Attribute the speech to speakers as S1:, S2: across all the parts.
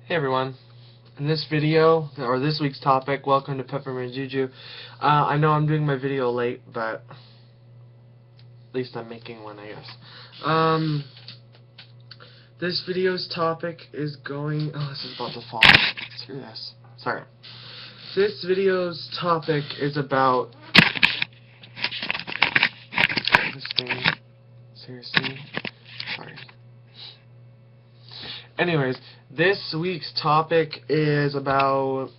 S1: Hey everyone, in this video, or this week's topic, welcome to Peppermint Juju. I know I'm doing my video late, but at least I'm making one, I guess. This video's topic is this is about to fall. Screw this. Sorry. This video's topic is about this thing. Seriously? Sorry. Anyways, this week's topic is about,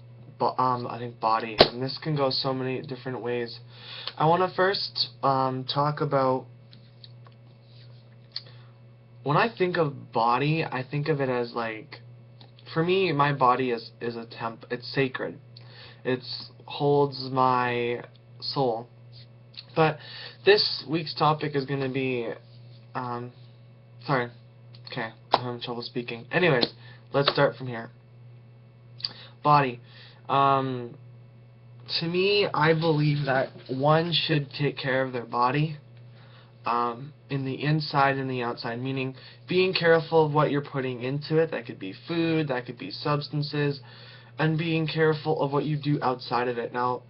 S1: I think, body, and this can go so many different ways. I want to first talk about, when I think of body, I think of it as like, for me, my body is a it's sacred. It holds my soul. But this week's topic is going to be, sorry. Okay, I'm having trouble speaking. Anyways, let's start from here. Body. To me, I believe that one should take care of their body, in the inside and the outside, meaning being careful of what you're putting into it. That could be food, that could be substances, and being careful of what you do outside of it. Now,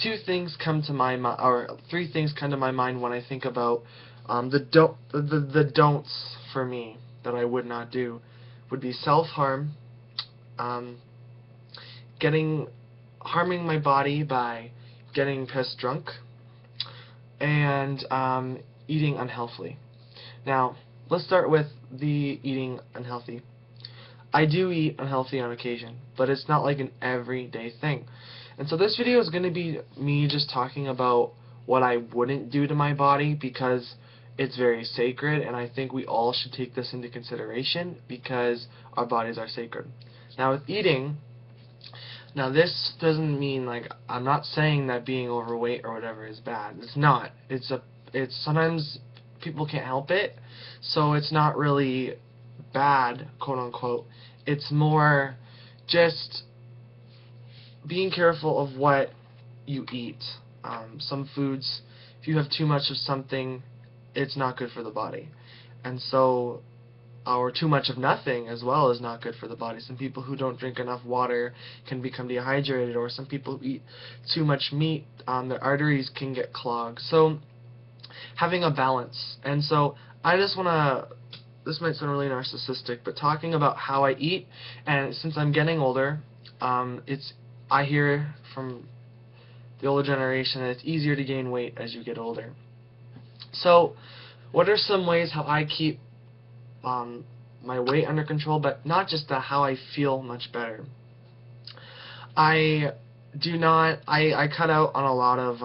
S1: two things come to my mind, or three things come to my mind when I think about the don'ts for me that I would not do would be self-harm, harming my body by getting pissed drunk, and eating unhealthily. Now, let's start with the eating unhealthy. I do eat unhealthy on occasion, but it's not like an everyday thing. And so this video is going to be me just talking about what I wouldn't do to my body, because it's very sacred, and I think we all should take this into consideration because our bodies are sacred. Now, with eating, now this doesn't mean, like, I'm not saying that being overweight or whatever is bad. It's not. It's sometimes people can't help it, so it's not really bad, quote unquote. It's more just being careful of what you eat. Some foods, if you have too much of something, it's not good for the body. And so, or too much of nothing as well is not good for the body. Some people who don't drink enough water can become dehydrated, or some people who eat too much meat, their arteries can get clogged. So, having a balance. And so, I just want to, this might sound really narcissistic, but talking about how I eat, and since I'm getting older, I hear from the older generation that it's easier to gain weight as you get older. So, what are some ways how I keep my weight under control, but not just that, how I feel much better? I cut out on a lot of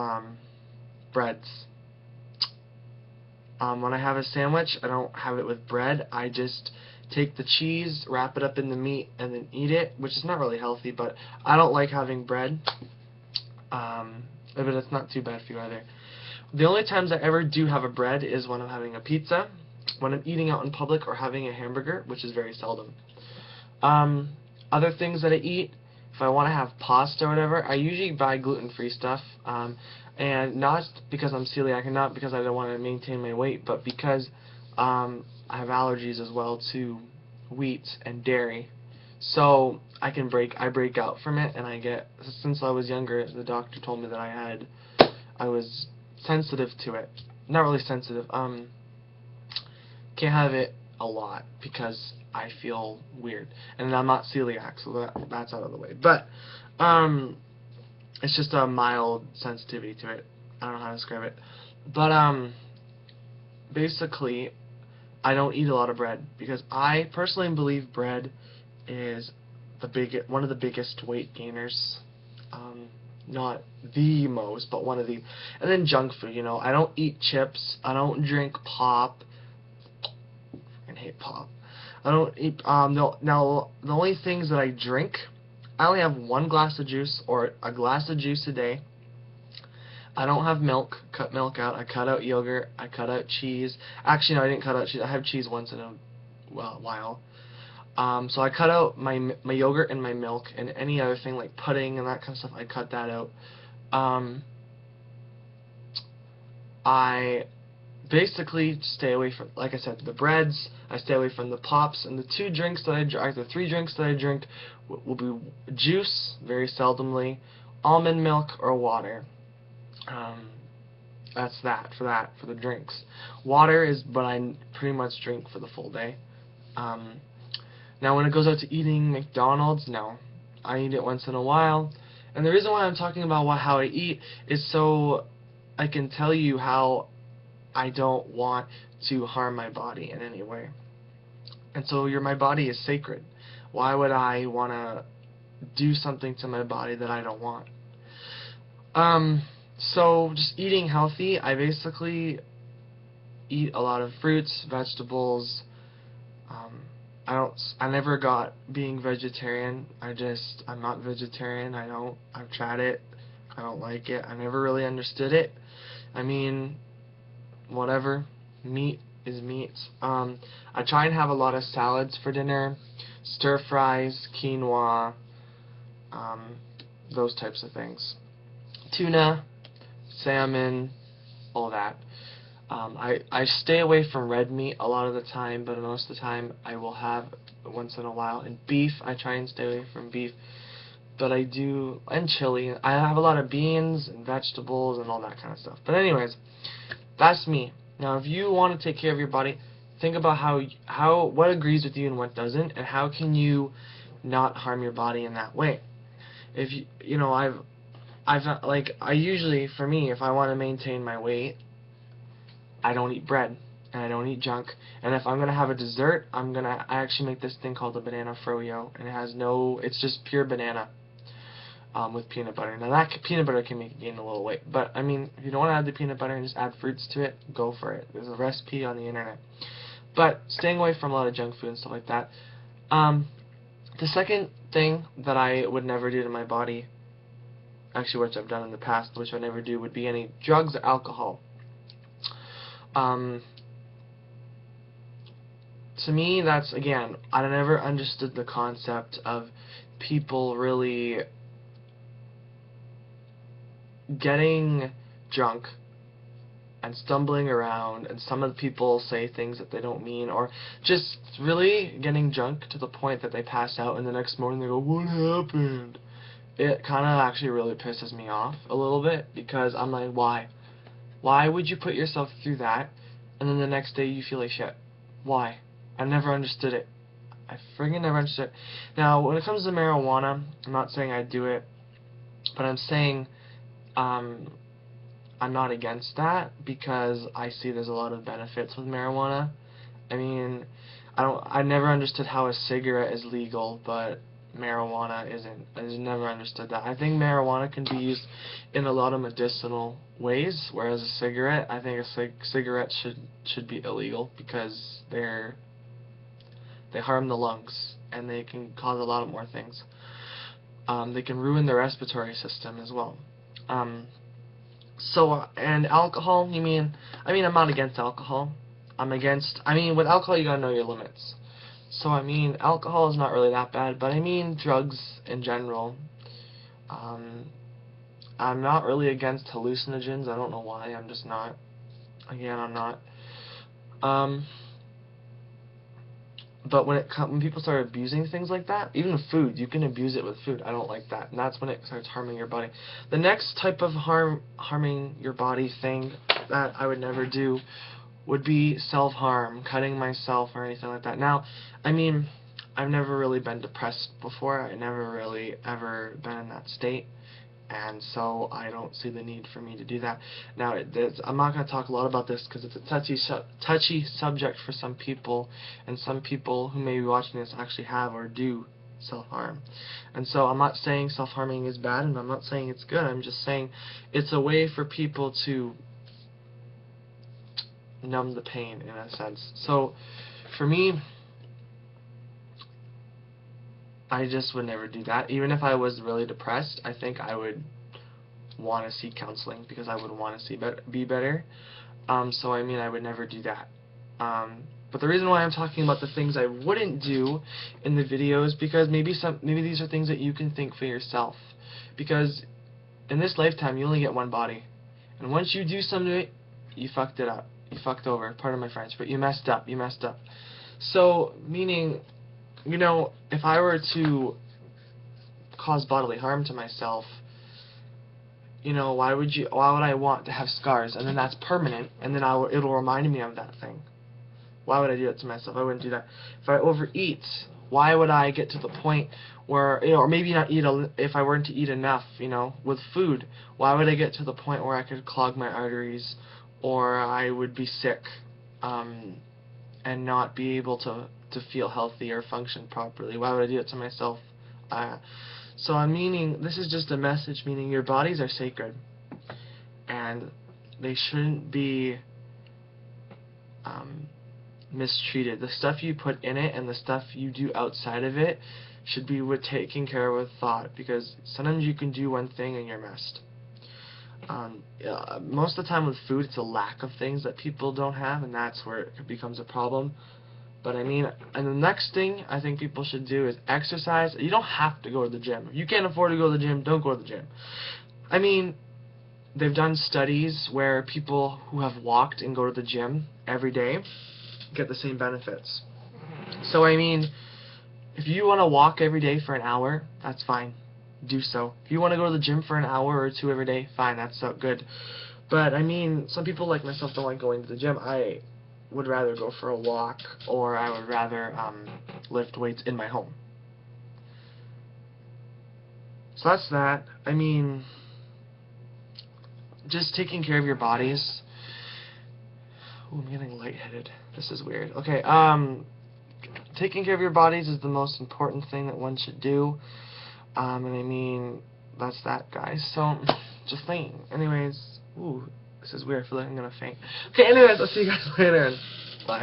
S1: breads. When I have a sandwich, I don't have it with bread. I just take the cheese, wrap it up in the meat, and then eat it, which is not really healthy, but I don't like having bread. But it's not too bad for you either. The only times I ever do have a bread is when I'm having a pizza, when I'm eating out in public, or having a hamburger, which is very seldom. Other things that I eat, if I want to have pasta or whatever, I usually buy gluten-free stuff, and not because I'm celiac, and not because I don't want to maintain my weight, but because I have allergies as well to wheat and dairy. So I break out from it, and since I was younger, the doctor told me that I was sensitive to it. Not really sensitive. Can't have it a lot because I feel weird, and I'm not celiac, so that's out of the way. But it's just a mild sensitivity to it. I don't know how to describe it, but basically, I don't eat a lot of bread because I personally believe bread is one of the biggest weight gainers. Not the most, but one of the. And then junk food, I don't eat chips. I don't drink pop. I hate pop. I don't eat. Now, the only things that I drink, I only have one glass of juice, or a glass of juice a day. I don't have milk. Cut milk out. I cut out yogurt. I cut out cheese. Actually, no, I didn't cut out cheese. I have cheese once in a while. So I cut out my yogurt and my milk, and any other thing like pudding and that kind of stuff, I cut that out. I basically stay away from, like I said, the breads. I stay away from the pops, and the 2 drinks that I drink, the 3 drinks that I drink will be juice, very seldomly, almond milk, or water. That's for the drinks. Water is what I pretty much drink for the full day. Now when it goes out to eating McDonald's, no. I eat it once in a while. And the reason why I'm talking about how I eat is so I can tell you how I don't want to harm my body in any way. And so my body is sacred. Why would I want to do something to my body that I don't want? So just eating healthy, I basically eat a lot of fruits, vegetables. I never got being vegetarian. I'm not vegetarian. I've tried it. I don't like it. I never really understood it. I mean, whatever. Meat is meat. I try and have a lot of salads for dinner, stir fries, quinoa, those types of things. Tuna, salmon, all that. I stay away from red meat a lot of the time, but most of the time I will have once in a while. And beef, I try and stay away from beef, but I do, and chili. I have a lot of beans and vegetables and all that kind of stuff. But anyways, that's me. Now, if you want to take care of your body, think about what agrees with you and what doesn't, and how can you not harm your body in that way. If I usually, for me, if I want to maintain my weight, I don't eat bread, and I don't eat junk, and if I'm going to have a dessert, I actually make this thing called a banana froyo, and it's just pure banana with peanut butter. Now that peanut butter can make you gain a little weight, but I mean, if you don't want to add the peanut butter and just add fruits to it, go for it. There's a recipe on the internet. But staying away from a lot of junk food and stuff like that. The second thing that I would never do to my body, actually which I've done in the past, which I never do, would be any drugs or alcohol. To me, that's, again, I never understood the concept of people really getting drunk and stumbling around, and some of the people say things that they don't mean, or just really getting drunk to the point that they pass out and the next morning they go, "What happened?" It kind of actually really pisses me off a little bit, because I'm like, why? Why would you put yourself through that, and then the next day you feel like shit? Why? I never understood it. I friggin' never understood it. Now, when it comes to marijuana, I'm not saying I do it, but I'm saying I'm not against that, because I see there's a lot of benefits with marijuana. I mean, I never understood how a cigarette is legal, but marijuana isn't. I just never understood that. I think marijuana can be used in a lot of medicinal ways, whereas a cigarette, I think a cigarette should be illegal, because they harm the lungs, and they can cause a lot of more things. They can ruin the respiratory system as well. And alcohol, I mean, I'm not against alcohol. With alcohol you gotta know your limits. So, alcohol is not really that bad, but drugs in general. I'm not really against hallucinogens. I don't know why, I'm just not. Again, I'm not. But when people start abusing things like that, even food, you can abuse it with food. I don't like that, and that's when it starts harming your body. The next type of harming your body thing that I would never do would be self-harm, cutting myself or anything like that. Now, I've never really been depressed before. I never really ever been in that state, and so I don't see the need for me to do that. Now, I'm not going to talk a lot about this because it's a touchy subject for some people, and some people who may be watching this actually have or do self-harm. And so I'm not saying self-harming is bad, and I'm not saying it's good. I'm just saying it's a way for people to numb the pain, in a sense. So, for me, I just would never do that. Even if I was really depressed, I think I would want to seek counseling, because I would want to be better. So I would never do that. But the reason why I'm talking about the things I wouldn't do in the video is because maybe these are things that you can think for yourself. Because in this lifetime, you only get one body, and once you do something to it, you fucked it up. You fucked over, pardon my French, but you messed up, So, meaning, you know, if I were to cause bodily harm to myself, you know, why would I want to have scars, and then that's permanent, and then it'll remind me of that thing? Why would I do that to myself? I wouldn't do that. If I overeat, why would I get to the point where, you know, or maybe not eat, if I weren't to eat enough, you know, with food, why would I get to the point where I could clog my arteries, or I would be sick, and not be able to feel healthy or function properly? Why would I do it to myself? So I'm meaning, this is just a message meaning your bodies are sacred, and they shouldn't be mistreated. The stuff you put in it and the stuff you do outside of it should be taken care of with thought, because sometimes you can do one thing and you're messed. Most of the time with food, it's a lack of things that people don't have, and that's where it becomes a problem. But I mean, and the next thing I think people should do is exercise. You don't have to go to the gym. If you can't afford to go to the gym, don't go to the gym. I mean, they've done studies where people who have walked and go to the gym every day get the same benefits. So I mean, if you want to walk every day for an hour, that's fine. Do so. If you want to go to the gym for an hour or two every day, fine, that's so good. But I mean, some people like myself don't like going to the gym. I would rather go for a walk, or I would rather lift weights in my home. So that's that. I mean, just taking care of your bodies. Ooh, I'm getting lightheaded. This is weird. Okay, taking care of your bodies is the most important thing that one should do. And I mean, that's that, guys. So, just think. Anyways, ooh, this is weird. I feel like I'm gonna faint. Okay, anyways, I'll see you guys later.